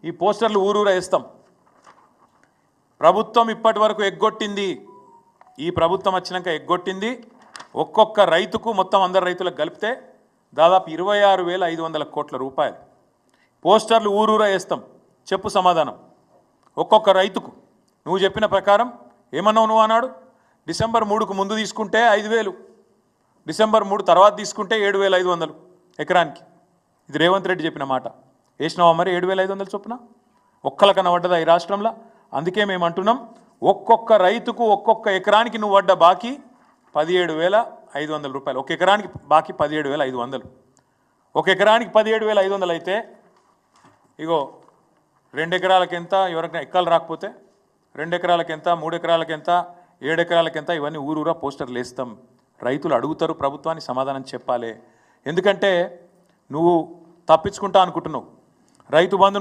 ఈ పోస్టర్లు ఊరూరా వేస్తాం. ప్రభుత్వం ఇప్పటి వరకు ఎగ్గొట్టింది, ఈ ప్రభుత్వం వచ్చినాక ఎగ్గొట్టింది ఒక్కొక్క రైతుకు మొత్తం అందరు రైతులకు కలిపితే దాదాపు 26,500 కోట్ల రూపాయలు. పోస్టర్లు ఊరూరా వేస్తాం. చెప్పు సమాధానం ఒక్కొక్క రైతుకు. నువ్వు చెప్పిన ప్రకారం ఏమన్నావు నువ్వు అన్నాడు, డిసెంబర్ 3కు ముందు తీసుకుంటే 5,000, డిసెంబర్ 3 తర్వాత తీసుకుంటే 7,500 ఎకరానికి. ఇది రేవంత్ రెడ్డి చెప్పిన మాట. వేసినావా మరి 7,500 చొప్పున? ఒక్కలకన్నా పడ్డదా ఈ రాష్ట్రంలో? అందుకే మేము అంటున్నాం, ఒక్కొక్క రైతుకు ఒక్కొక్క ఎకరానికి నువ్వు పడ్డ బాకీ 17,500 రూపాయలు. ఒక ఎకరానికి బాకీ 17,500. ఒక ఎకరానికి 17,500 అయితే ఇగో 2 ఎకరాలకు ఎంత, ఎవరికైనా ఎక్కలు రాకపోతే 2 ఎకరాలకు ఎంత, 3 ఎకరాలకు ఎంత, 7 ఎకరాలకు ఎంత, ఇవన్నీ ఊరూరా పోస్టర్లు వేస్తాం. రైతులు అడుగుతారు, ప్రభుత్వానికి సమాధానం చెప్పాలి. ఎందుకంటే నువ్వు తప్పించుకుంటా అనుకుంటున్నావు. రైతు బంధు